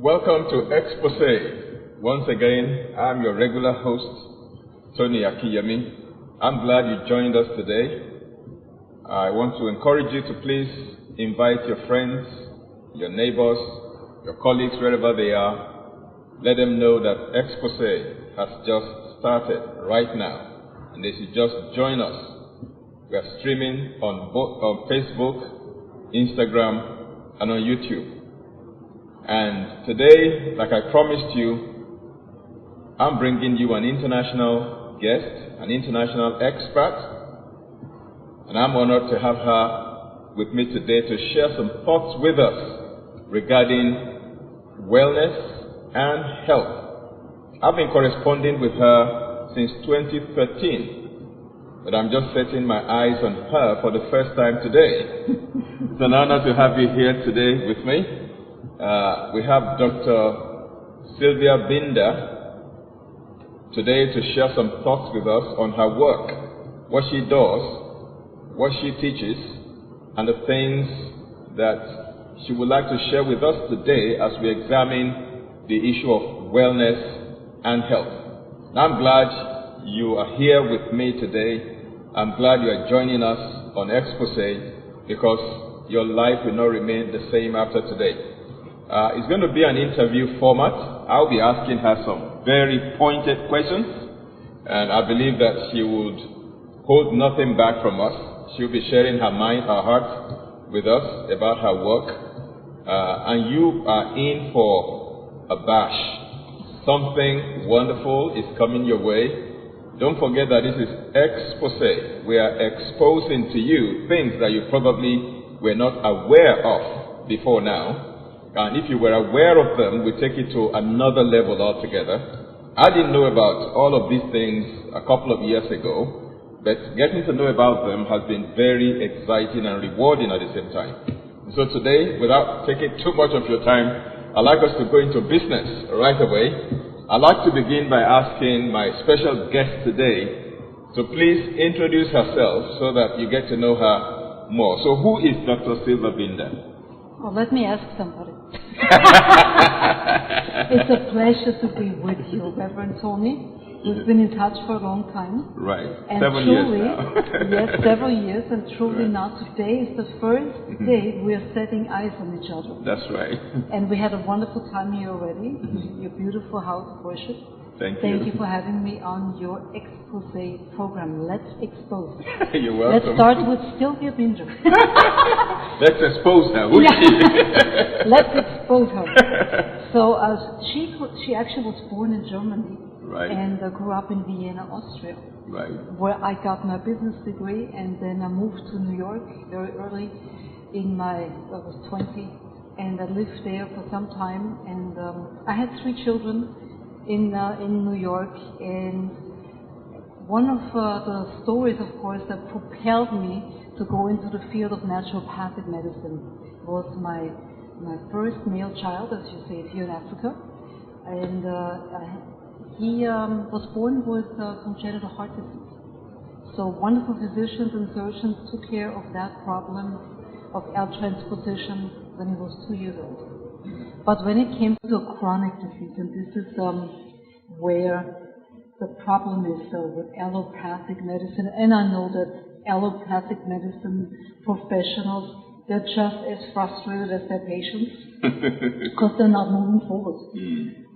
Welcome to Exposé. Once again, I'm your regular host, Tony Akinyemi. I'm glad you joined us today. I want to encourage you to please invite your friends, your neighbors, your colleagues, wherever they are. Let them know that Exposé has just started right now, and they should just join us. We are streaming on Facebook, Instagram, and on YouTube. And today, like I promised you, I'm bringing you an international guest, an international expert, and I'm honored to have her with me today to share some thoughts with us regarding wellness and health. I've been corresponding with her since 2013, but I'm just setting my eyes on her for the first time today. It's an honor to have you here today with me. We have Dr. Silvia today to share some thoughts with us on her work, what she does, what she teaches, and the things that she would like to share with us today as we examine the issue of wellness and health. Now, I'm glad you are here with me today. I'm glad you are joining us on Exposé because your life will not remain the same after today. It's going to be an interview format. I'll be asking her some very pointed questions, and I believe that she would hold nothing back from us. She'll be sharing her mind, her heart with us about her work, and you are in for a bash. Something wonderful is coming your way. Don't forget that this is Exposé. We are exposing to you things that you probably were not aware of before now. And if you were aware of them, we take it to another level altogether. I didn't know about all of these things a couple of years ago, but getting to know about them has been very exciting and rewarding at the same time. So today, without taking too much of your time, I'd like us to go into business right away. I'd like to begin by asking my special guest today to please introduce herself so that you get to know her more. So who is Dr. Silvia? Well, let me ask somebody. It's a pleasure to be with you, Reverend Tony. We've been in touch for a long time. Right. And 7 truly, years now. yes, several years, and truly Right. now today is the first day we are setting eyes on each other. That's right. And we had a wonderful time here already, your beautiful house of worship. Thank you for having me on your Exposé program. Let's expose. You're welcome. Let's start with Silvia Binder. Let's expose her. Who is she? Let's expose her. So she actually was born in Germany, right, and grew up in Vienna, Austria, right, where I got my business degree, and then I moved to New York very early I was 20, and I lived there for some time, and I had 3 children in New York, and one of the stories, of course, that propelled me to go into the field of naturopathic medicine was my first male child, as you say it here in Africa, and he was born with congenital heart disease. So wonderful physicians and surgeons took care of that problem of L transposition when he was 2 years old. But when it came to a chronic disease, and this is where the problem is with allopathic medicine, and I know that allopathic medicine professionals, they're just as frustrated as their patients because they're not moving forward.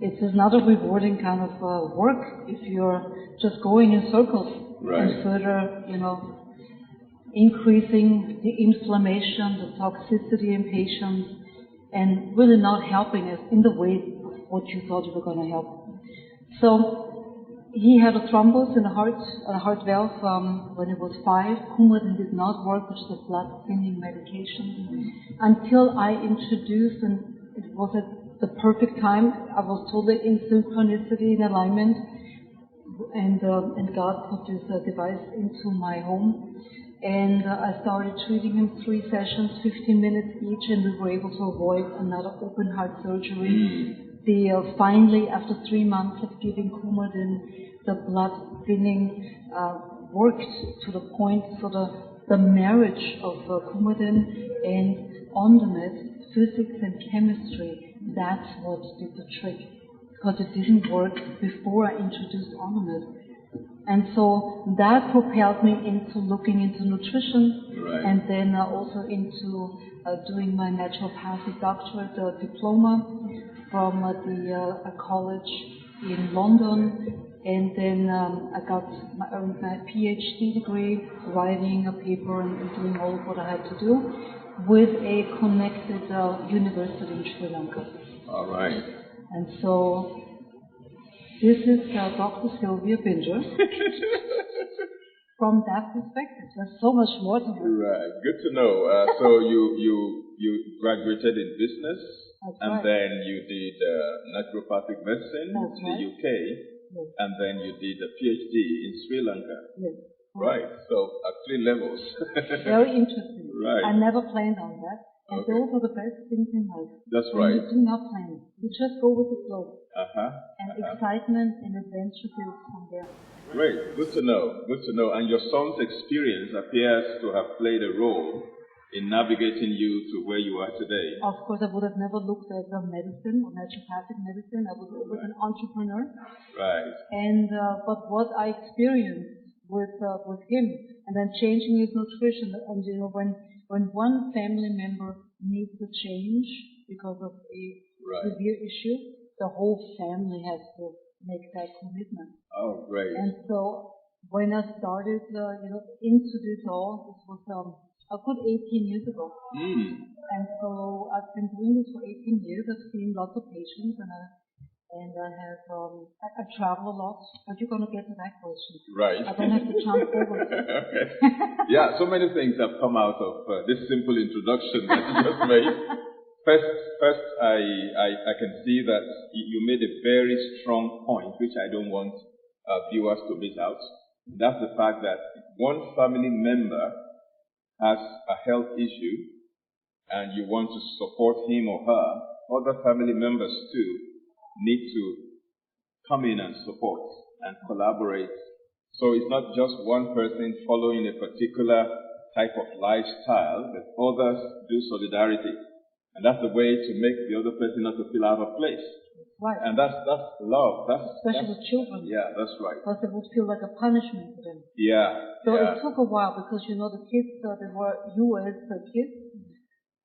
It is not a rewarding kind of work if you're just going in circles, right, and further, increasing the inflammation, the toxicity in patients, and really not helping us in the way of what you thought you were going to help. So he had a thrombus in the heart valve when he was 5. Coumadin did not work, which is a blood thinning medication, until I introduced, and it was at the perfect time. I was totally in synchronicity, in alignment, and God put this device into my home. And I started treating him 3 sessions, 15 minutes each, and we were able to avoid another open heart surgery. Finally, after 3 months of giving Coumadin, the blood thinning worked to the point, so the marriage of Coumadin and ONDAMED, physics and chemistry, that's what did the trick, because it didn't work before I introduced ONDAMED. And so that propelled me into looking into nutrition, and then also into doing my naturopathic doctorate diploma from a college in London. And then I got my PhD degree, writing a paper and doing all of what I had to do with a connected university in Sri Lanka. All right. And so this is Dr. Silvia Binger. From that perspective, there's so much more to it. Right. Good to know. So you graduated in business, and then you did naturopathic medicine in the UK, and then you did a PhD in Sri Lanka. Yes. Right. So at 3 levels. Very interesting. Right. I never planned on that. And those are the best things in life. That's when right. You do not plan. You just go with the flow. And excitement and adventure builds from there. Great. Good to know. Good to know. And your son's experience appears to have played a role in navigating you to where you are today. Of course, I would have never looked at medicine or naturopathic medicine. I was always an entrepreneur. Right. And but what I experienced with him, and then changing his nutrition, and you know, when one family member needs a change because of a severe issue, the whole family has to make that commitment. Oh, great. And so when I started, into this all, this was a good 18 years ago. And so I've been doing this for 18 years. I've seen lots of patients, and I have I travel a lot. But you're going to get to that question. Right. I don't have to jump forward. Okay. Yeah, so many things have come out of this simple introduction that you just made. First, I can see that you made a very strong point, which I don't want viewers to miss out. That's the fact that one family member has a health issue, and you want to support him or her. Other family members too need to come in and support and collaborate. So it's not just one person following a particular type of lifestyle, but others do solidarity. And that's the way to make the other person not to feel out of place. Right. And that's love. Especially with children. Yeah, that's right. Because it would feel like a punishment for them. Yeah. So it took a while because, the kids, they were US kids.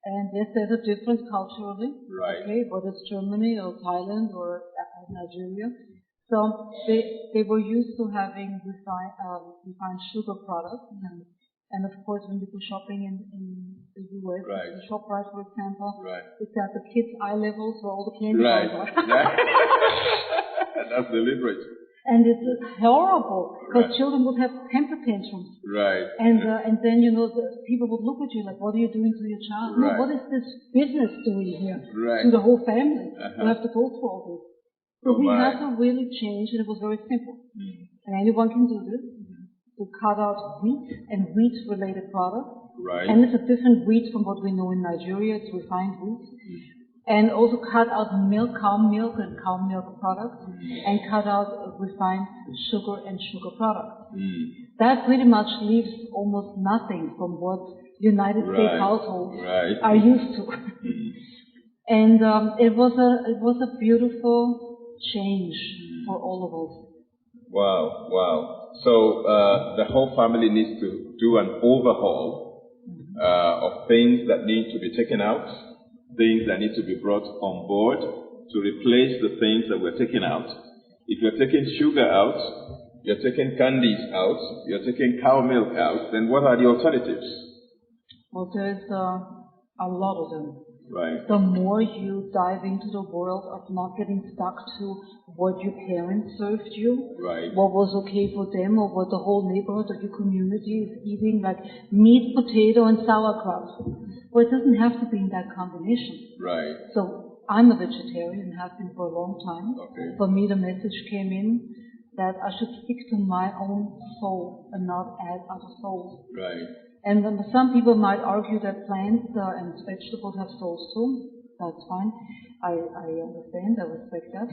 And yes, there's a difference culturally. Right. Okay, whether it's Germany or Thailand or Nigeria. So they were used to having refined sugar products. And of course, when you go shopping in the US, the ShopRite, for example, it's at the kids' eye levels where all the candy bars are. That's deliberate. And it's horrible because children would have temper tantrums. Right. And then the people would look at you like, "What are you doing to your child? Right. What is this business doing here right. to the whole family? You have to go through all this." So we had to really change, and it was very simple. And anyone can do this. To cut out wheat and wheat-related products. Right. And it's a different wheat from what we know in Nigeria. It's refined wheat. And also cut out cow milk and cow milk products. And cut out refined sugar and sugar products. That pretty much leaves almost nothing from what United States households are used to. And it was a beautiful change for all of us. Wow. So the whole family needs to do an overhaul of things that need to be taken out, things that need to be brought on board to replace the things that we're taking out. If you're taking sugar out, you're taking candies out, you're taking cow milk out, then what are the alternatives? Well, there's a lot of them. Right. The more you dive into the world of not getting stuck to what your parents served you, what was okay for them, or what the whole neighborhood or your community is eating, like meat, potato, and sauerkraut. Well, it doesn't have to be in that combination. Right. So I'm a vegetarian and have been for a long time. Okay. For me, the message came in that I should stick to my own soul and not add other souls. Right. And some people might argue that plants and vegetables have souls too. That's fine. I understand. I respect that.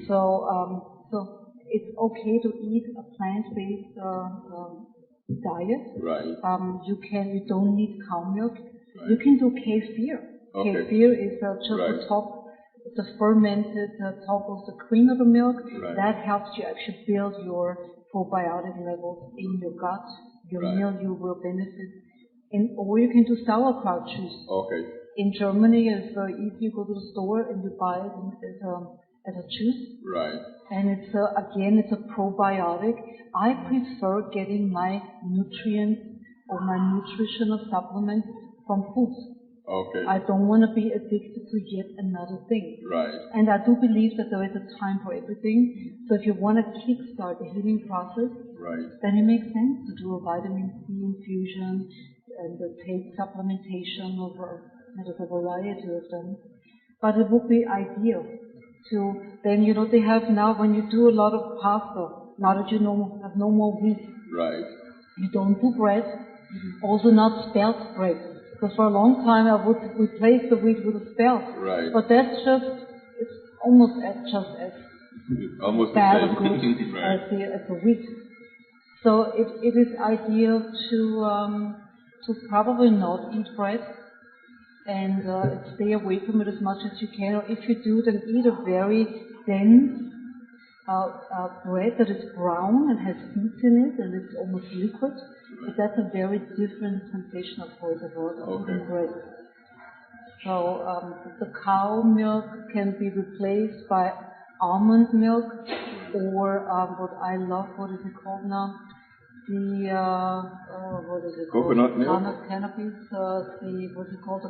So it's okay to eat a plant-based diet. Right. You don't need cow milk. Right. You can do kefir. Okay. Kefir is just the top it's a fermented top of the cream of the milk. Right. That helps you actually build your probiotic levels in your gut. Your milieu will benefit. Or you can do sauerkraut juice. Okay. In Germany, it's very easy. You go to the store and you buy it as a juice. Right. And it's it's a probiotic. I prefer getting my nutrients or my nutritional supplements from foods. Okay. I don't want to be addicted to yet another thing. Right. And I do believe that there is a time for everything. So if you want to kickstart the healing process, then it makes sense to do a vitamin C infusion and take supplementation of there's a variety of them. But it would be ideal to then, they have now, when you do a lot of pasta, now that you have no more wheat, you don't do bread, also not spelt bread. Because for a long time I would replace the wheat with a spelt. Right. But that's it's almost just as almost bad or good right. as the wheat. So it is ideal to probably not eat bread and stay away from it as much as you can. Or if you do, then eat a very dense bread that is brown and has seeds in it and it's almost liquid. But that's a very different sensation of bread than bread. So the cow milk can be replaced by almond milk or what I love, what is it called now? What is it called? Coconut milk? Canopies, what's it called?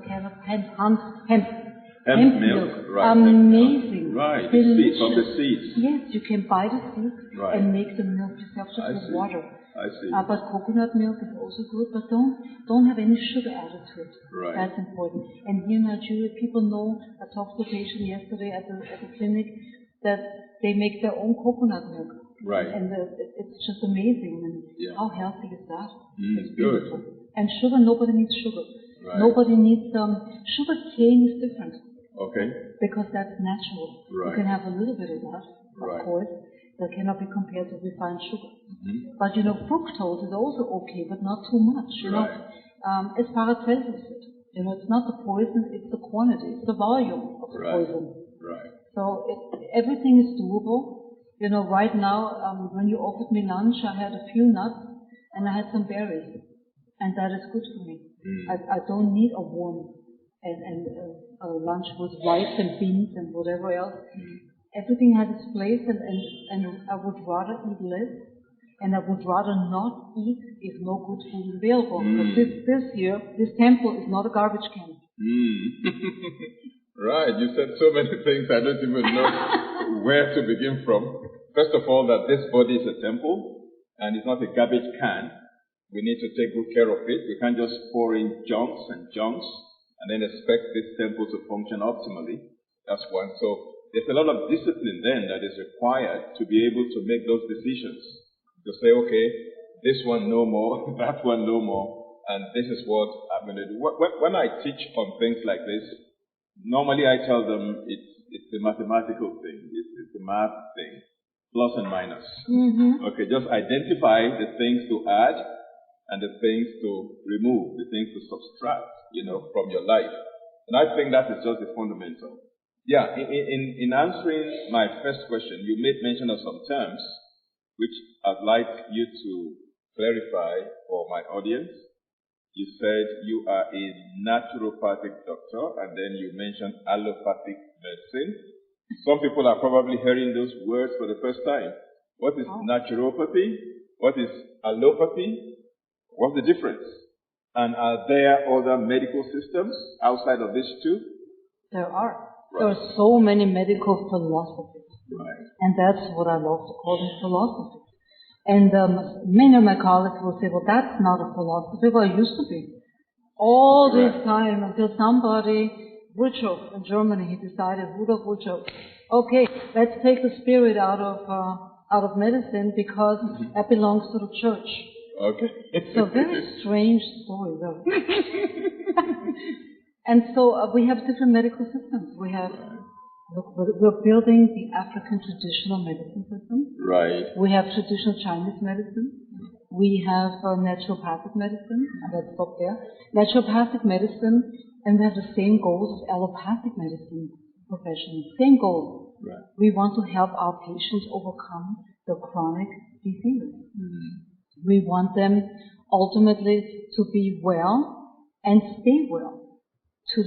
Hemp milk. Right. Amazing. Right. Delicious. From the seeds. Yes, you can buy the seeds and make the milk yourself just with water. I see. But coconut milk is also good, but don't have any sugar added to it. Right. That's important. And here in Nigeria, people know, I talked to a patient yesterday at the clinic, that they make their own coconut milk. Right. And it's just amazing. And how healthy is that? It's beautiful. And sugar, nobody needs sugar. Right. Nobody needs, sugar cane is different. Okay. Because that's natural. Right. You can have a little bit of that, of course. That cannot be compared to refined sugar. But fructose is also okay, but not too much. As Paracelsus said, it's not the poison, it's the quantity, it's the volume of the poison. Right. So everything is doable. Right now, when you offered me lunch, I had a few nuts and I had some berries, and that is good for me. I don't need a warm and a lunch with rice and beans and whatever else. Everything has its place, and I would rather eat less, and I would rather not eat if no good food is available. But this temple is not a garbage can. Right, you said so many things I don't even know where to begin from. First of all, that this body is a temple, and it's not a garbage can. We need to take good care of it. We can't just pour in junks and then expect this temple to function optimally. That's one. So there's a lot of discipline then that is required to be able to make those decisions. To say, okay, this one no more, that one no more, and this is what I'm going to do. When I teach on things like this, normally I tell them it's a mathematical thing. It's a math thing, plus and minus. Okay, just identify the things to add and the things to remove, the things to subtract, from your life. And I think that is just the fundamental. Yeah, in answering my first question, you made mention of some terms which I'd like you to clarify for my audience. You said you are a naturopathic doctor, and then you mentioned allopathic medicine. Some people are probably hearing those words for the first time. What is naturopathy? What is allopathy? What's the difference? And are there other medical systems outside of these two? There are. There are so many medical philosophies. Right. And that's what I love to call them philosophies. And many of my colleagues will say, well, that's not a philosophy. Well, it used to be. All this time until somebody, Virchow in Germany, he decided, Rudolf Virchow, okay, let's take the spirit out of medicine because that belongs to the church. Okay. It's a very strange story, though. And so we have different medical systems. We have, we're building the African traditional medicine system. Right. We have traditional Chinese medicine. We have naturopathic medicine, and let's stop there. Naturopathic medicine, and we have the same goals as allopathic medicine. professionals. Same goal. Right. We want to help our patients overcome the chronic disease. We want them ultimately to be well and stay well, to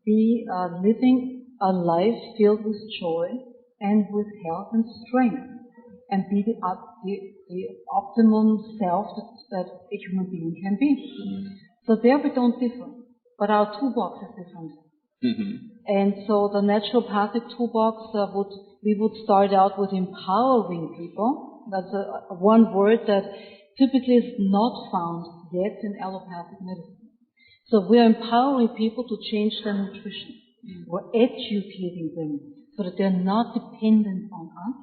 be living a life filled with joy and with health and strength, and be the optimum self that a human being can be. So there we don't differ, but our toolbox is different. And so the naturopathic toolbox we would start out with empowering people. That's one word that typically is not found yet in allopathic medicine. So we're empowering people to change their nutrition. We're educating them so that they're not dependent on us,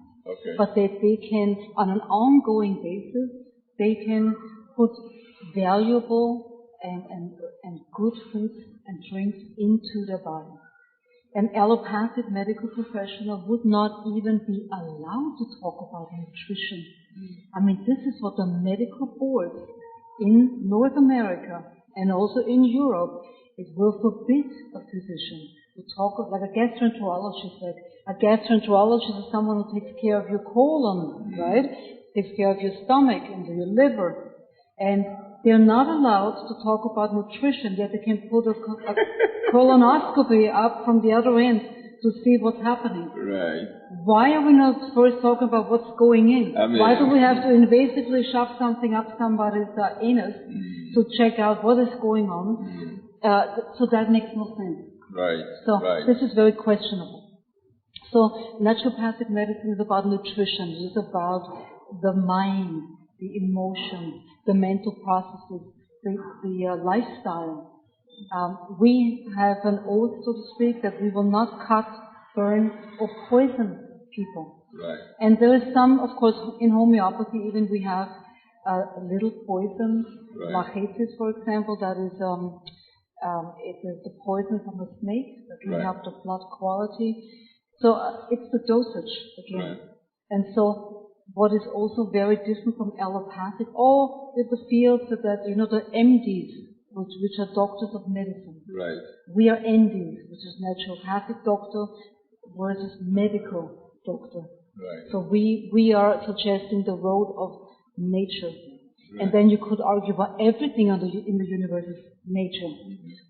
but that they can, on an ongoing basis, they can put valuable and good foods and drinks into their body. An allopathic medical professional would not even be allowed to talk about nutrition. I mean, this is what the medical boards in North America and also in Europe, it will forbid a physician to talk like a gastroenterologist. Like a gastroenterologist is someone who takes care of your colon, right? Takes care of your stomach and your liver. And they're not allowed to talk about nutrition, yet they can put a colonoscopy up from the other end to see what's happening. Right. Why are we not first talking about what's going in? Why do we have to invasively shove something up somebody's anus to check out what is going on? So that makes no sense. Right. So this is very questionable. So naturopathic medicine is about nutrition. It is about the mind, the emotions, the mental processes, the lifestyle. We have an oath, so to speak, that we will not cut, burn, or poison people. Right. And there is some, of course, in homeopathy, even we have a little poison, lachesis, for example, that is it is the poison from a snake that can help the blood quality. So it's the dosage again. And so what is also very different from allopathic, all in the fields that, the MDs, which are doctors of medicine. Right. We are NDs, which is naturopathic doctor versus medical doctor. Right. So we are suggesting the road of nature. Right. And then you could argue about everything in the universe is nature.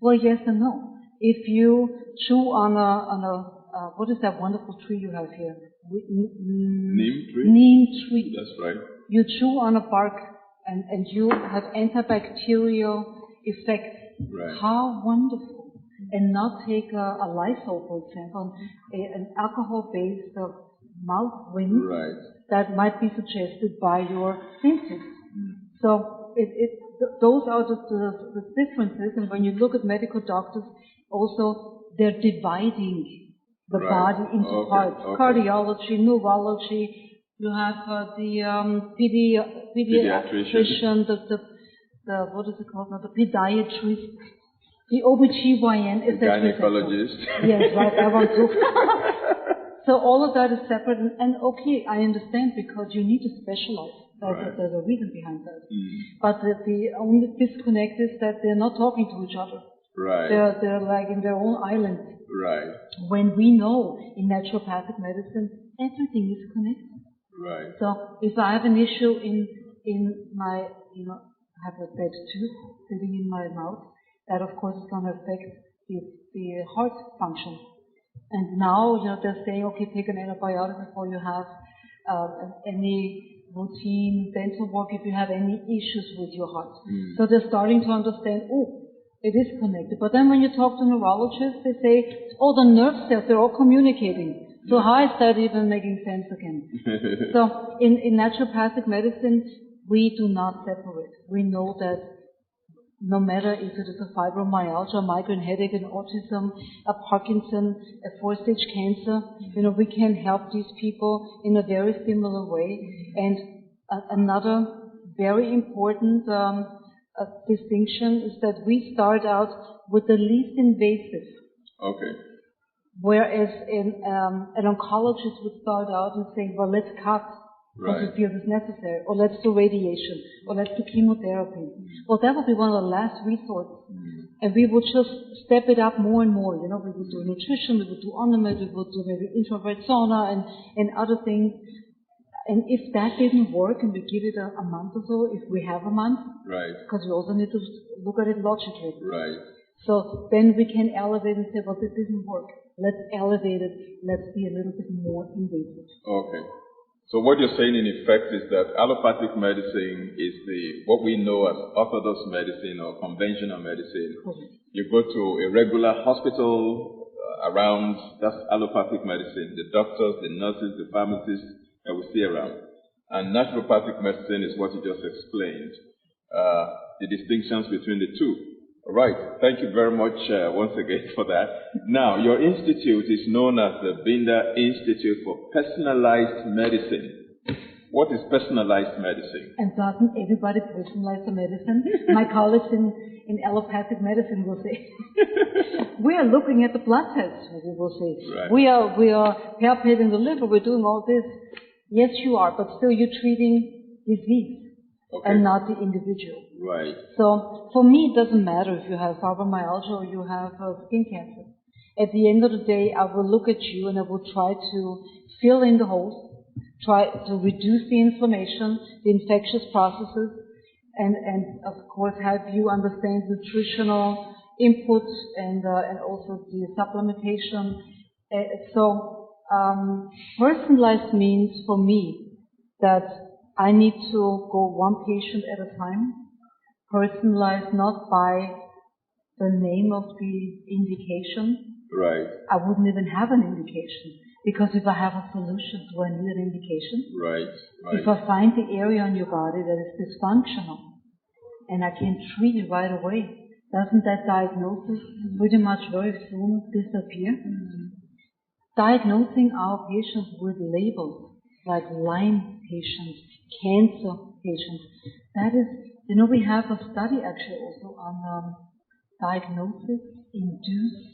Well, yes and no. If you chew on a what is that wonderful tree you have here? Neem tree? Neem tree. That's right. You chew on a bark and you have antibacterial effects. Right. How wonderful. And not take a Lysol, for example, an alcohol-based mouth rinse that might be suggested by your senses. So those are the differences. And when you look at medical doctors, also they're dividing the body into parts. Cardiology, neurology. You have the pediatrician, the what is it called now? The pediatrist, the OBGYN, the gynecologist. Yes, right. I want to. So all of that is separate, and okay, I understand because you need to specialize. There's a reason behind that. But the only disconnect is that they're not talking to each other. Right. They're like in their own island. Right. When we know in naturopathic medicine, everything is connected. Right. So if I have an issue in my, I have a bad tooth sitting in my mouth, that of course is going to affect the heart function. And now, they're saying, okay, take an antibiotic before you have any routine dental work if you have any issues with your heart. So they're starting to understand, it is connected. But then when you talk to neurologists, they say, the nerve cells, they're all communicating. So how is that even making sense again? So in naturopathic medicine, we do not separate. We know that no matter if it is a fibromyalgia, migraine headache, an autism, a Parkinson, a 4-stage cancer, we can help these people in a very similar way. And another very important distinction is that we start out with the least invasive. Okay. Whereas an oncologist would start out and say, well, let's cut because we feel it's necessary, or let's do radiation, or let's do chemotherapy. Well, that would be one of the last resorts. And we would just step it up more and more. You know, we would do nutrition, we would do ONDAMED, we would do maybe infrared sauna and other things. And if that didn't work and we give it a month or so, if we have a month, right, because we also need to look at it logically. right. So then we can elevate and say, well, this didn't work. Let's elevate it. Let's be a little bit more invasive. Okay. So what you're saying in effect is that allopathic medicine is what we know as orthodox medicine or conventional medicine. Correct. You go to a regular hospital around, that's allopathic medicine. The doctors, the nurses, the pharmacists that we see around. And naturopathic medicine is what you just explained, the distinctions between the two. All right. Thank you very much once again for that. Now, your institute is known as the Binder Institute for Personalized Medicine. What is personalized medicine? And doesn't everybody personalize the medicine? My colleagues in allopathic medicine will say, we are looking at the blood tests, we will say. Right. We are palpating the liver, we're doing all this. Yes, you are, but still you're treating disease. Okay. And not the individual. Right. So for me, it doesn't matter if you have fibromyalgia or you have skin cancer. At the end of the day, I will look at you and I will try to fill in the holes, try to reduce the inflammation, the infectious processes, and of course have you understand nutritional inputs and also the supplementation. So personalized means for me that I need to go one patient at a time, personalized not by the name of the indication. Right. I wouldn't even have an indication, because if I have a solution, do I need an indication? Right. Right. If I find the area on your body that is dysfunctional and I can treat it right away, doesn't that diagnosis pretty much very soon disappear? Diagnosing our patients with labels like Lyme patients, cancer patients. That is, you know, we have a study actually also on diagnosis-induced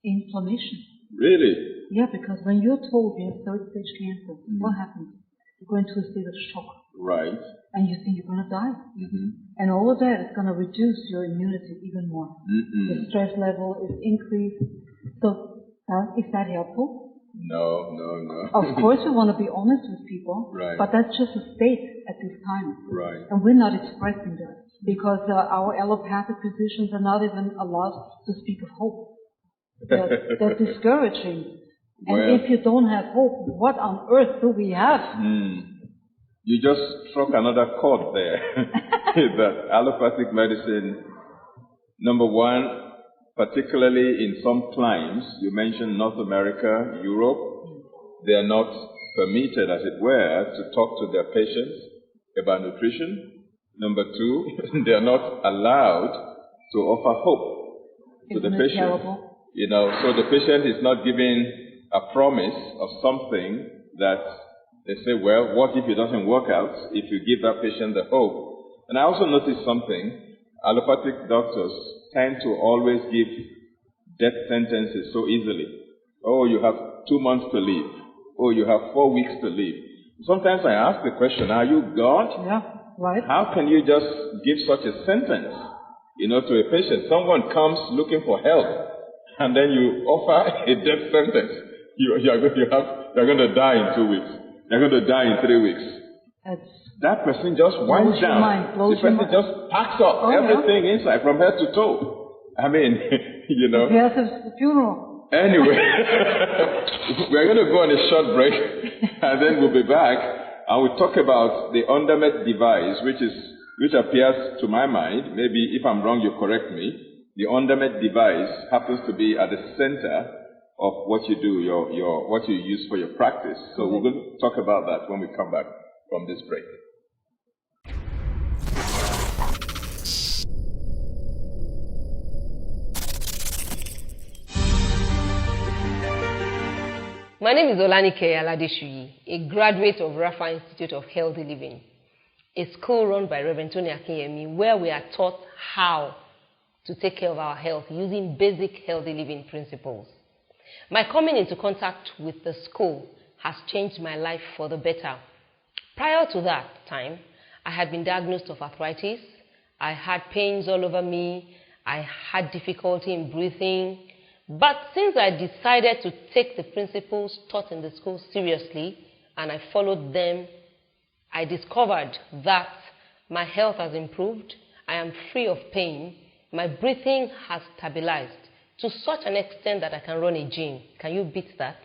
inflammation. Really? Yeah, because when you're told you have third-stage cancer, what happens? You go into a state of shock. Right. And you think you're going to die. And all of that is going to reduce your immunity even more. The stress level is increased. So is that helpful? No. Of course, we want to be honest with people, right. But that's just a state at this time. Right. And we're not expressing that because our allopathic physicians are not even allowed to speak of hope. They're discouraging. And if you don't have hope, what on earth do we have? You just struck another chord there. That allopathic medicine, number one, particularly in some climes, you mentioned North America, Europe, they are not permitted, as it were, to talk to their patients about nutrition. Number two, they are not allowed to offer hope to the patient. Terrible? You know, so the patient is not given a promise of something that they say, well, what if it doesn't work out if you give that patient the hope? And I also noticed something. Allopathic doctors tend to always give death sentences so easily. Oh, you have 2 months to live. Oh, you have 4 weeks to live. Sometimes I ask the question, are you God? Yeah, right. How can you just give such a sentence, you know, to a patient? Someone comes looking for help, and then you offer a death sentence. You're going to die in 2 weeks. You're going to die in 3 weeks. That person just winds down. The person just packs up everything inside from head to toe. I mean, you know. Yes, it's the funeral. Anyway, we're going to go on a short break, and then we'll be back, and we'll talk about the ONDAMED device, which appears to my mind, maybe if I'm wrong, you correct me. The ONDAMED device happens to be at the center of what you do, what you use for your practice. So we're going to talk about that when we come back from this break. My name is Olanike Aladeshuyi, a graduate of Rafa Institute of Healthy Living, a school run by Rev Tony Akinyemi, where we are taught how to take care of our health using basic healthy living principles. My coming into contact with the school has changed my life for the better. Prior to that time, I had been diagnosed of arthritis. I had pains all over me. I had difficulty in breathing. But since I decided to take the principles taught in the school seriously and I followed them, I discovered that my health has improved. I am free of pain. My breathing has stabilized to such an extent that I can run a gym. Can you beat that?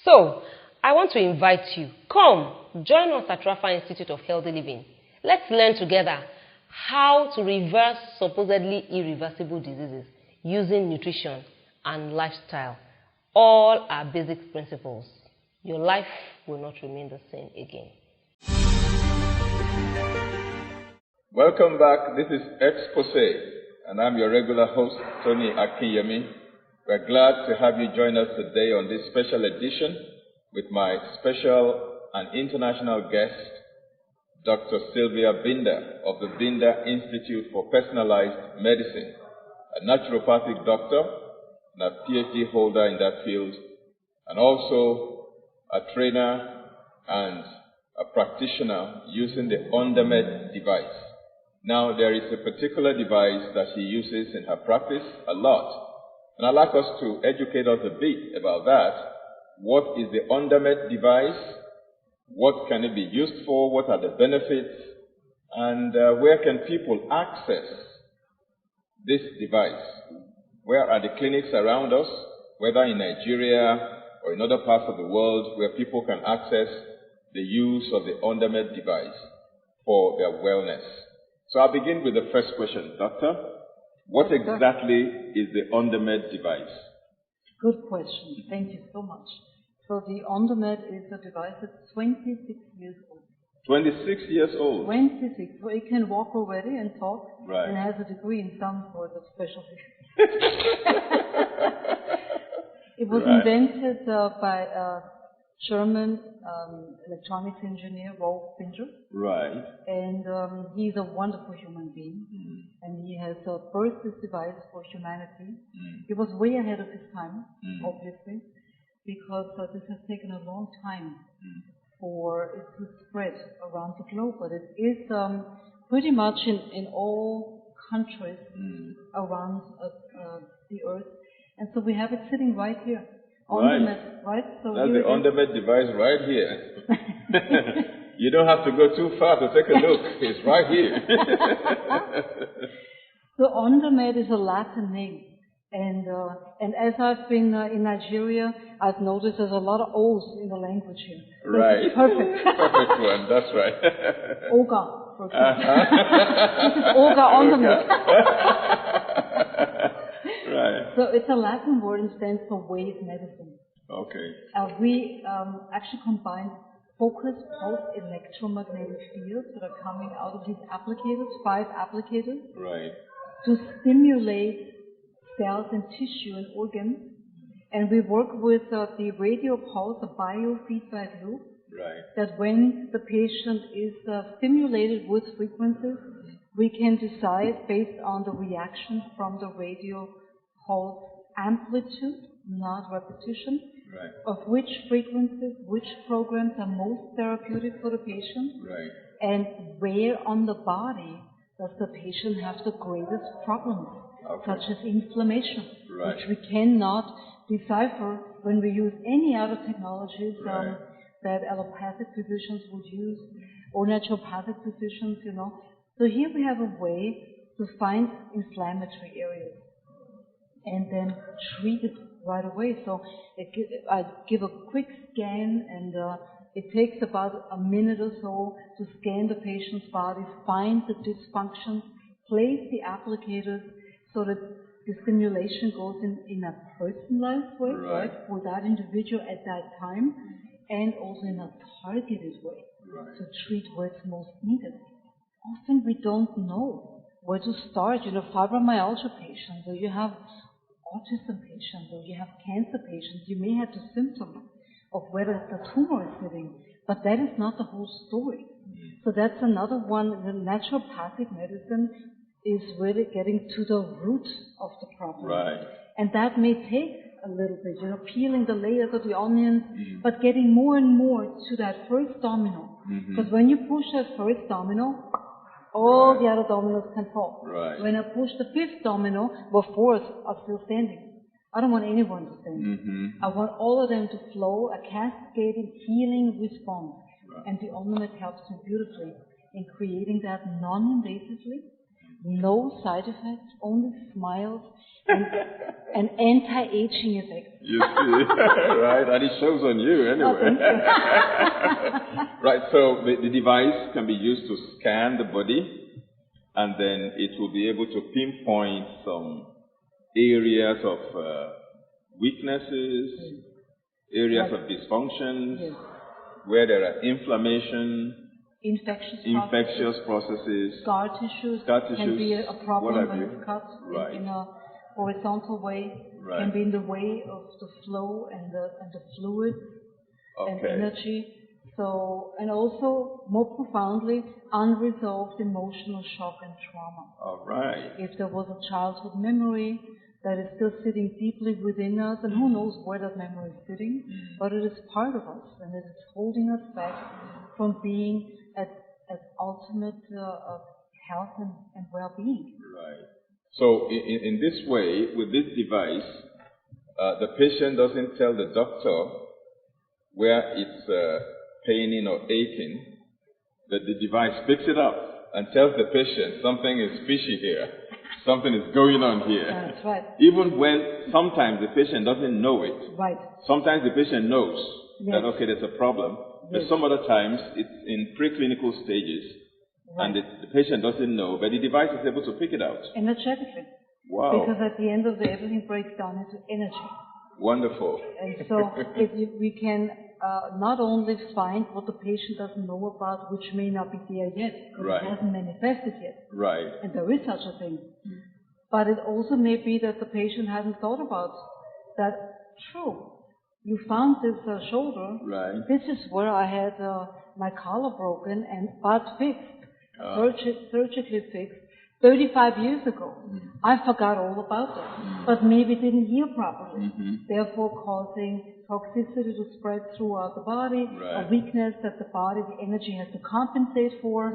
So, I want to invite you. Come, join us at Rafa Institute of Healthy Living. Let's learn together how to reverse supposedly irreversible diseases using nutrition and lifestyle. All are basic principles. Your life will not remain the same again. Welcome back. This is Exposé, and I'm your regular host, Tony Akinyemi. We're glad to have you join us today on this special edition with my special and international guest, Dr. Silvia Binder of the Binder Institute for Personalized Medicine, a naturopathic doctor and a PhD holder in that field, and also a trainer and a practitioner using the ONDAMED device. Now, there is a particular device that she uses in her practice a lot, and I'd like us to educate us a bit about that. What is the ONDAMED device? What can it be used for? What are the benefits? And where can people access this device? Where are the clinics around us, whether in Nigeria or in other parts of the world, where people can access the use of the ONDAMED device for their wellness? So I'll begin with the first question. Doctor, what exactly is the ONDAMED device? Good question. Thank you so much. So the ONDAMED is a device that's 26 years old. 26 years old? 26. So it can walk already and talk, right, and has a degree in some sort of specialty. It was invented by a German electronics engineer, Rafa. Right. And he's a wonderful human being. And he has birthed this device for humanity. He was way ahead of his time, obviously, because this has taken a long time for it to spread around the globe. But it is pretty much in all countries around the earth. And so we have it sitting right here. ONDAMED, right? So that's the ONDAMED device right here. You don't have to go too far to take a look. It's right here. So ONDAMED is a Latin name. And as I've been in Nigeria, I've noticed there's a lot of O's in the language here. So right. Perfect. Perfect one. That's right. Oga, for example. This is Oga ONDAMED. Right. So it's a Latin word and stands for wave medicine. Okay. We actually combine focused post-electromagnetic fields that are coming out of these applicators, 5 applicators, right, to stimulate cells and tissue and organs. And we work with the radio pulse, the biofeedback loop, right, that when the patient is stimulated with frequencies, we can decide based on the reaction from the radio pulse amplitude, not repetition, right, of which frequencies, which programs are most therapeutic for the patient, right, and where on the body does the patient have the greatest problems, such as inflammation, right, which we cannot decipher when we use any other technologies that allopathic physicians would use, or naturopathic physicians, you know. So here we have a way to find inflammatory areas and then treat it right away. So I give a quick scan, and it takes about a minute or so to scan the patient's body, find the dysfunctions, place the applicators so that the stimulation goes in a personalized way, right, for that individual at that time, and also in a targeted way, right, to treat where it's most needed. Often we don't know where to start. You know, fibromyalgia patients, or you have autism patients, or you have cancer patients, you may have the symptom of whether the tumor is sitting, but that is not the whole story. So that's another one. The naturopathic medicine is really getting to the root of the problem. Right. And that may take a little bit, you know, peeling the layers of the onions, but getting more and more to that first domino. Because when you push that first domino, All the other dominoes can fall. Right. When I push the fifth domino, well, four are still standing. I don't want anyone to stand. I want all of them to flow, a cascading healing response. Right. And the ONDAMED helps me beautifully in creating that non-invasively, no side effects, only smiles, and anti-aging effect. You see, right? And it shows on you anyway. Oh, thank you. Right, so the device can be used to scan the body, and then it will be able to pinpoint some areas of weaknesses, areas of dysfunctions, where there are inflammation, infectious processes, scar tissues can be a problem when it's cut in a horizontal way, can be in the way of the flow and the fluid and energy. So, and also more profoundly, unresolved emotional shock and trauma. All right. If there was a childhood memory that is still sitting deeply within us, and who knows where that memory is sitting, but it is part of us, and it is holding us back from being at ultimate health and well-being. Right. So in this way, with this device, the patient doesn't tell the doctor where it's paining or aching, that the device picks it up and tells the patient something is fishy here, something is going on here. That's right. Even when sometimes the patient doesn't know it. Right. Sometimes the patient knows that, okay, there's a problem, but some other times it's in preclinical stages, and the patient doesn't know, but the device is able to pick it out. Energetically. Wow. Because at the end of the day, everything breaks down into energy. Wonderful. And so we can not only find what the patient doesn't know about, which may not be there yet, because it hasn't manifested yet. Right. And there is such a thing. But it also may be that the patient hasn't thought about that. True. You found this shoulder. Right. This is where I had my collar broken but fixed, surgically fixed, 35 years ago. I forgot all about that, but maybe it didn't heal properly, therefore causing toxicity to spread throughout the body, a weakness that the body, the energy has to compensate for,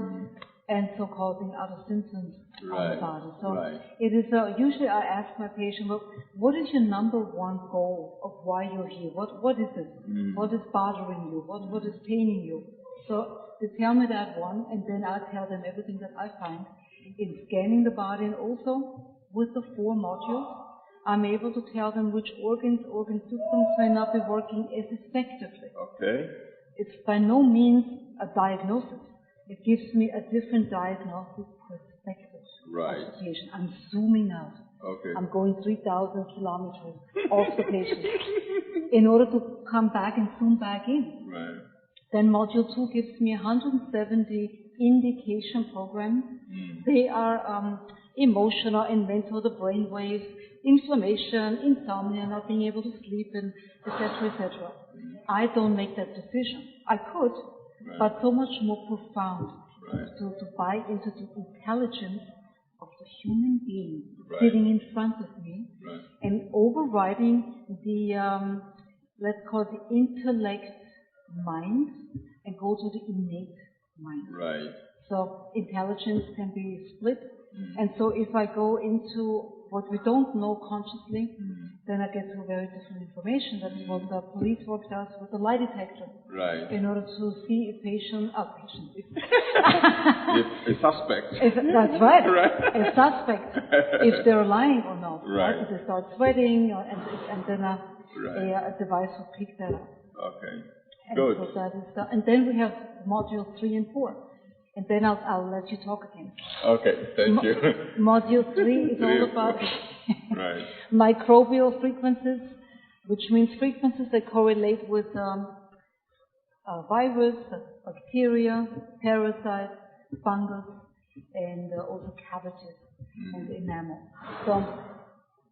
and so causing other symptoms on the body. So it is usually I ask my patient, well, what is your number one goal of why you're here? What is it? What is bothering you? What is paining you? So they tell me that one, and then I tell them everything that I find in scanning the body, and also with the 4 modules, I'm able to tell them which organ systems may not be working as effectively. Okay. It's by no means a diagnosis. It gives me a different diagnostic perspective of the patient. I'm zooming out. Okay. I'm going 3,000 kilometers off the patient in order to come back and zoom back in. Right. Then module 2 gives me 170 indication programs. They are emotional and mental, the brain waves, inflammation, insomnia, not being able to sleep, and etc., etc. I don't make that decision. I could, but so much more profound to buy into the intelligence of the human being sitting in front of me and overriding the, let's call it the intellect mind, and go to the innate mind. Right. So intelligence can be split. And so if I go into what we don't know consciously, then I get to very different information. That's what the police work does with the lie detector. Right. In order to see if a suspect. That's right. A suspect, if they're lying or not. Right. If they start sweating, and then a device will pick that up. Okay. And good. So that is and then we have module 3 and 4. And then I'll let you talk again. Okay, thank you. Module 3 is all about microbial frequencies, which means frequencies that correlate with virus, bacteria, parasites, fungus, and also cavities and enamel. So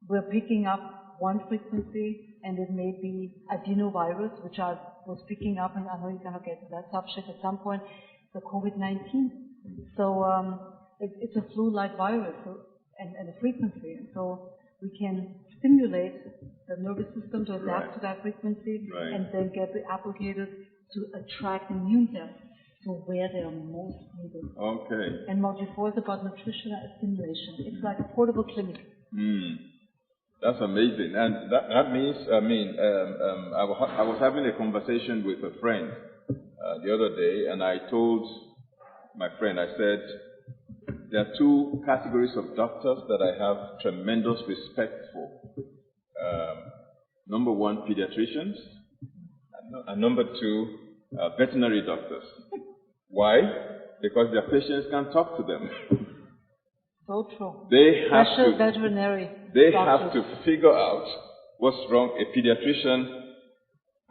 we're picking up one frequency, and it may be adenovirus, which I was picking up, and I know you're going to get to that subject at some point. The COVID-19. So it's a flu-like virus and a frequency. And so we can stimulate the nervous system to adapt to that frequency and then get the applicators to attract immune cells. to where they are most needed. Okay. And Module 4 is about nutrition and assimilation. It's like a portable clinic. That's amazing. And that means, I was having a conversation with a friend the other day, and I told my friend, I said, there are two categories of doctors that I have tremendous respect for. Number one, pediatricians, and number two, veterinary doctors. Why? Because their patients can talk to them. So true. They have Special to, veterinary they doctors. have to figure out what's wrong. A pediatrician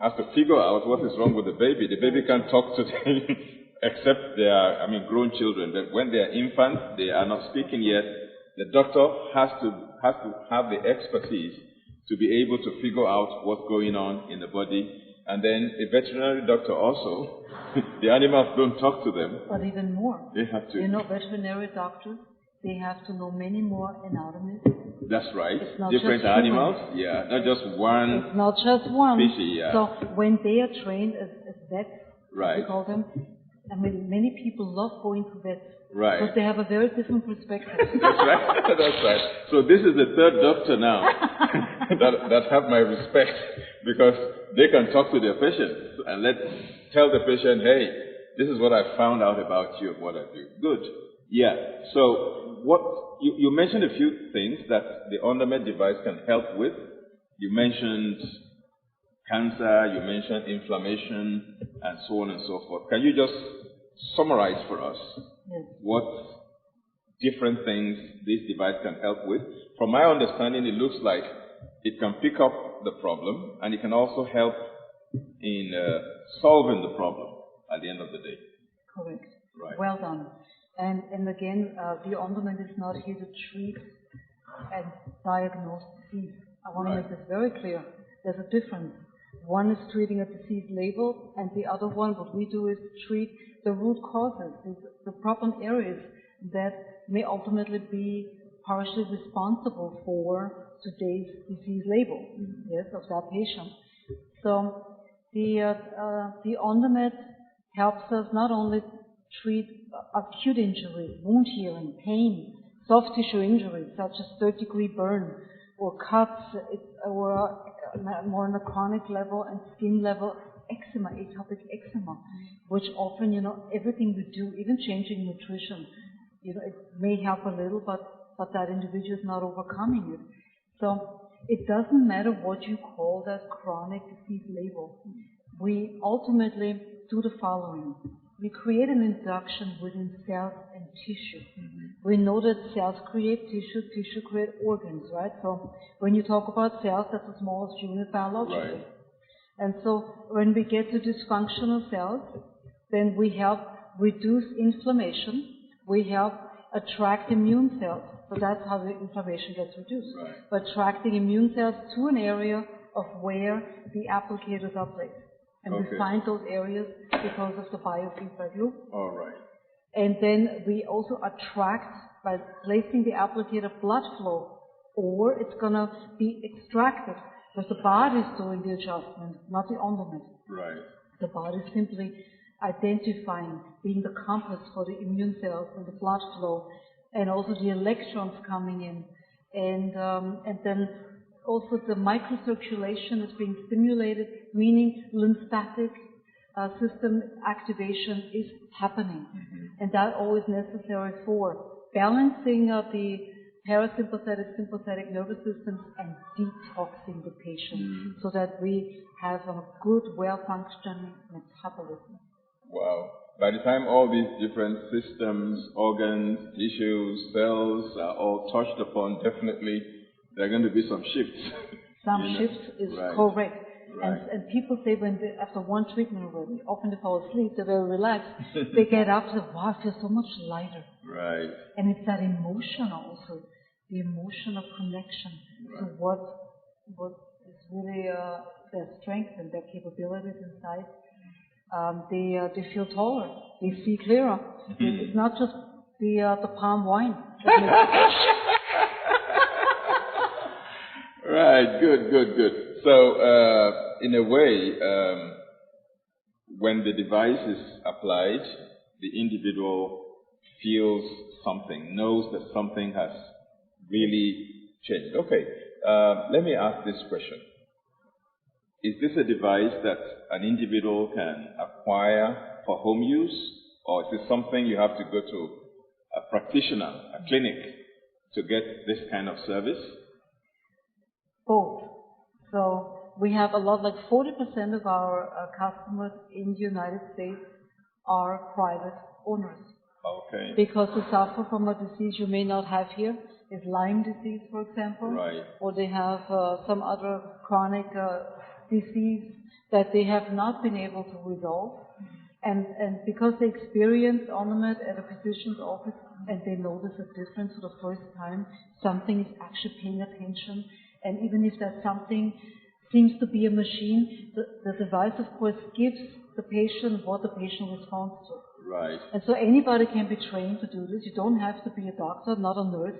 has to figure out what is wrong with the baby. The baby can't talk to them, except they are, grown children. But when they are infants, they are not speaking yet. The doctor has to have the expertise to be able to figure out what's going on in the body. And then a veterinary doctor also, the animals don't talk to them. But even more. They have to. Veterinary doctors, they have to know many more anatomies. That's right. It's not Different just animals, humans. yeah, not just one. It's not just one. Species, yeah. So when they are trained as vets, Right. we call them, many people love going to vets. Right. Because they have a very different perspective. That's right. That's right. So this is the third doctor now that have my respect, because they can talk to their patients and tell the patient, hey, this is what I found out about you and what I do. Good. Yeah. So what you mentioned a few things that the ONDAMED device can help with. You mentioned cancer, you mentioned inflammation, and so on and so forth. Can you just summarize for us what different things this device can help with? From my understanding, it looks like it can pick up the problem, and it can also help in solving the problem at the end of the day. Correct. Right. Well done. And again, the ONDAMED is not here to treat and diagnose disease. I want to make this very clear. There's a difference. One is treating a disease label, and the other one, what we do, is treat the root causes, the problem areas that may ultimately be partially responsible for today's disease label, yes, of that patient. So the ONDAMED helps us not only treat acute injuries, wound healing, pain, soft tissue injuries such as third-degree burn or cuts, or more on a chronic level and skin level, eczema, atopic eczema, which often, everything we do, even changing nutrition, it may help a little, but that individual is not overcoming it. So it doesn't matter what you call that chronic disease label. We ultimately do the following. We create an induction within cells and tissue. We know that cells create tissue, tissue create organs, right? So when you talk about cells, that's the smallest unit biologically. Right. And so when we get to dysfunctional cells, then we help reduce inflammation. We help attract immune cells. So that's how the inflammation gets reduced. Right. By attracting immune cells to an area of where the applicators are placed. And we find those areas because of the biofeedback loop. All right. And then we also attract, by placing the applicator, blood flow, or it's going to be extracted, because the body is doing the adjustment, not the ONDAMED. Right. The body is simply identifying, being the compass for the immune cells and the blood flow, and also the electrons coming in. And then also the microcirculation is being stimulated, meaning lymphatic system activation is happening. And that all is necessary for balancing the parasympathetic, sympathetic nervous systems and detoxing the patient so that we have a good, well-functioning metabolism. Wow. By the time all these different systems, organs, tissues, cells are all touched upon, definitely there are going to be some shifts. Some shifts is correct. Right. And people say after one treatment already, often they fall asleep, they're very relaxed, they get up and say, wow, I feel so much lighter. Right. And it's that emotion also, the emotion of connection to what is really their strength and their capabilities inside. They feel taller, they see clearer. It's not just the palm wine. Right, good. So, in a way, when the device is applied, the individual feels something, knows that something has really changed. Okay, let me ask this question. Is this a device that an individual can acquire for home use, or is it something you have to go to a practitioner, a clinic, to get this kind of service? Both. So we have a lot, like 40% of our customers in the United States are private owners. Okay. Because they suffer from a disease you may not have here, is Lyme disease, for example, right. Or they have some other chronic disease that they have not been able to resolve. And because they experience ONDAMED at a physician's office and they notice a difference for the first time, something is actually paying attention. And even if that something seems to be a machine, the device, of course, gives the patient what the patient responds to. Right. And so anybody can be trained to do this. You don't have to be a doctor, not a nurse,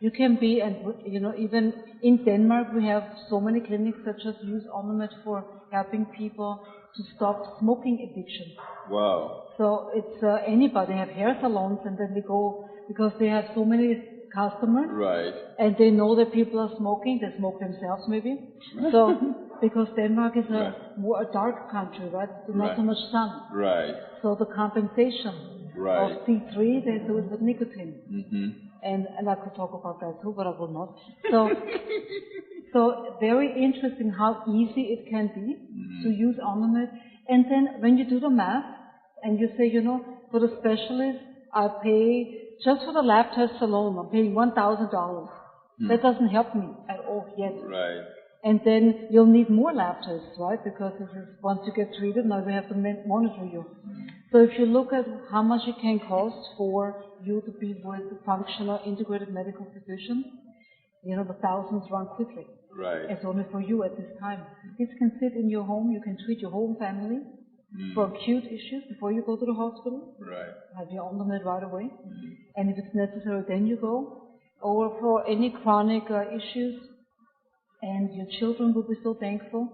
you can be, and you know, even in Denmark we have so many clinics that just use ONDAMED for helping people to stop smoking addiction. Wow. So it's anybody. They have hair salons, and then they go, because they have so many customers, right. And they know that people are smoking, they smoke themselves maybe. So, because Denmark is a dark country, right? There's not so much sun. Right. So the compensation of C3, they do it with nicotine. Mm-hmm. And I could talk about that too, but I will not. So very interesting how easy it can be to use ONDAMED. And then when you do the math and you say, you know, for the specialist, I pay, just for the lab tests alone, I'm paying $1,000. That doesn't help me at all yet. Right. And then you'll need more lab tests, right? Because this is, once you get treated, now we have to monitor you. So if you look at how much it can cost for you to be with a functional integrated medical physician, you know, the thousands run quickly. Right. It's only for you at this time. This can sit in your home. You can treat your whole family for acute issues before you go to the hospital. Right. Have your ONDAMED right away. And if it's necessary, then you go. Or for any chronic issues, and your children will be so thankful,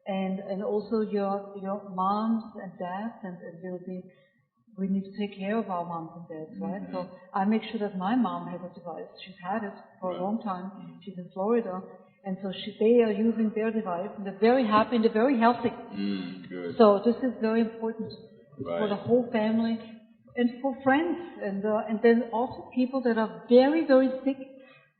and also your moms and dads, and you'll be, we need to take care of our moms and dads, right? So I make sure that my mom has a device. She's had it for a long time. She's in Florida, and so they are using their device, and they're very happy and they're very healthy. Good. So this is very important for the whole family and for friends, and then also people that are very, very sick.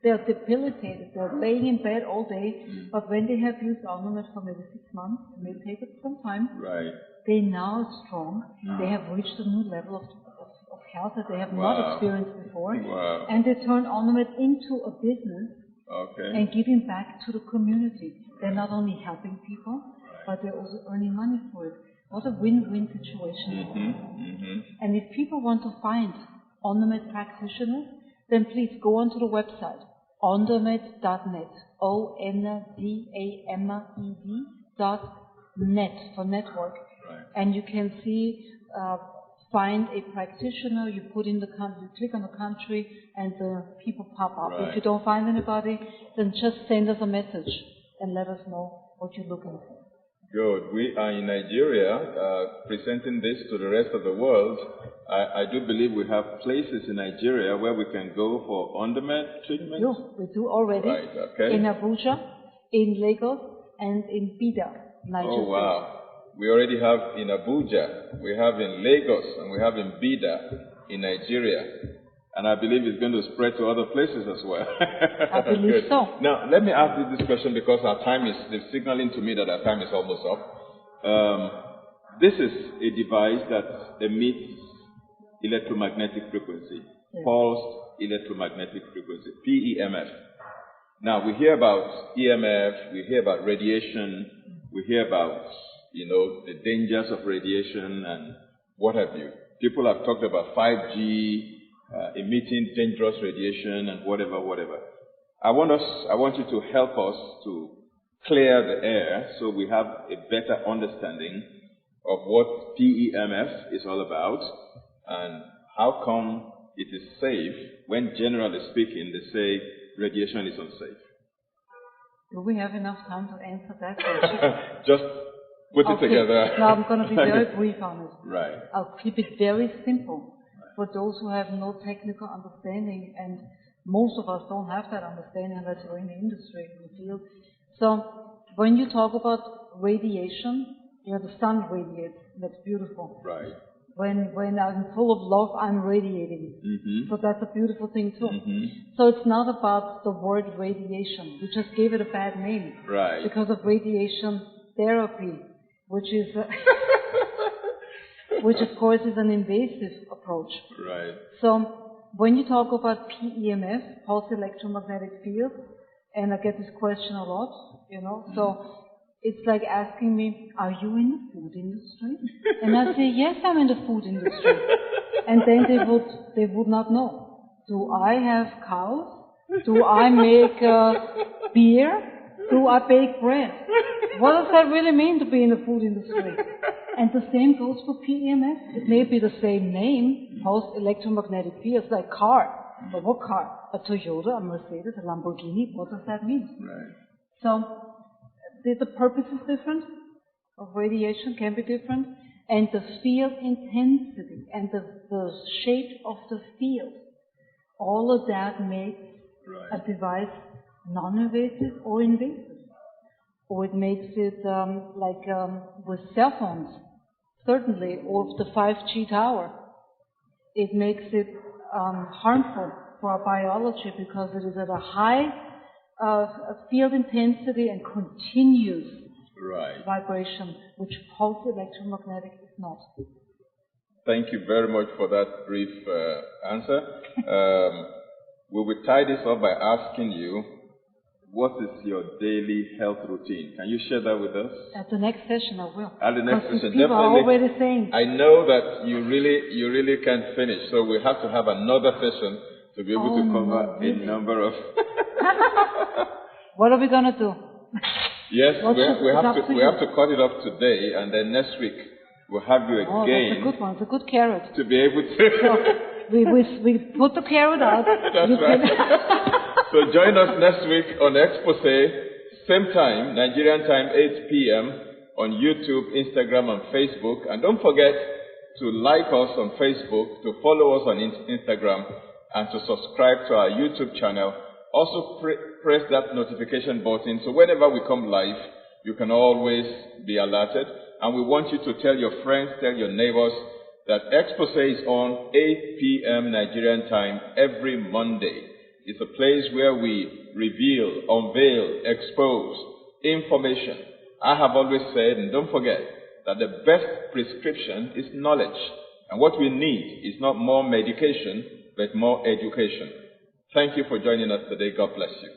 They're debilitated. They're laying in bed all day. But when they have used ONDAMED for maybe 6 months, it may take it some time. Right. They now are strong. They have reached a new level of health that they have not experienced before. Wow. And they turn ONDAMED into a business and giving back to the community. They're not only helping people, but they're also earning money for it. What a win-win situation. And if people want to find ONDAMED practitioners, then please go onto the website, ondamed.net, ONDAMED.net for network. And you can see, find a practitioner, you put in the country, you click on the country, and the people pop up. If you don't find anybody, then just send us a message and let us know what you're looking for. Good. We are in Nigeria, presenting this to the rest of the world. I do believe we have places in Nigeria where we can go for ONDAMED treatment. We do already. Right, okay. In Abuja, in Lagos, and in Bida, Nigeria. Oh, wow. We already have in Abuja, we have in Lagos, and we have in Bida in Nigeria. And I believe it's going to spread to other places as well. I believe so. Now, let me ask you this question because our time is, they're signaling to me that our time is almost up. This is a device that emits electromagnetic frequency, pulsed electromagnetic frequency, PEMF. Now, we hear about EMF, we hear about radiation, we hear about, you know, the dangers of radiation and what have you. People have talked about 5G, emitting dangerous radiation and whatever. I want you to help us to clear the air so we have a better understanding of what PEMF is all about and how come it is safe when, generally speaking, they say radiation is unsafe. Do we have enough time to answer that question? Just put it together. No, I'm going to be very brief on it. Right. I'll keep it very simple for those who have no technical understanding, and most of us don't have that understanding unless you're in the industry, in the field. So when you talk about radiation, the sun radiates. That's beautiful. Right. When I'm full of love, I'm radiating. Mm-hmm. So that's a beautiful thing too. Mm-hmm. So it's not about the word radiation. We just gave it a bad name. Right. Because of radiation therapy, which is, which of course is an invasive approach. Right. So when you talk about PEMF, pulse electromagnetic field, and I get this question a lot, so it's like asking me, are you in the food industry? And I say, yes, I'm in the food industry. And then they would not know. Do I have cows? Do I make beer? Do I bake bread? What does that really mean to be in the food industry? And the same goes for PEMF. It may be the same name, pulse electromagnetic fields, like car. But what car? A Toyota, a Mercedes, a Lamborghini? What does that mean? Right. So the purpose is different, of radiation can be different, and the field intensity and the shape of the field, all of that makes a device non-invasive or invasive. Or it makes it with cell phones, certainly, or the 5G tower. It makes it harmful for our biology because it is at a high field intensity and continuous vibration, which pulse electromagnetic is not. Thank you very much for that brief answer. We will tie this up by asking you, what is your daily health routine? Can you share that with us? At the next session, I will. At the next session, people definitely. Are already saying. I know that you really can't finish, so we have to have another session to be able to cover a number of. What are we going to do? Yes, we have to cut it off today, and then next week we'll have you again. Oh, that's a good one. It's a good carrot. To be able to. So we put the carrot out. That's right. So join us next week on Exposé, same time, Nigerian time, 8 p.m. on YouTube, Instagram, and Facebook. And don't forget to like us on Facebook, to follow us on Instagram, and to subscribe to our YouTube channel. Also press that notification button so whenever we come live, you can always be alerted. And we want you to tell your friends, tell your neighbors that Exposé is on 8 p.m. Nigerian time every Monday. It's a place where we reveal, unveil, expose information. I have always said, and don't forget, that the best prescription is knowledge. And what we need is not more medication, but more education. Thank you for joining us today. God bless you.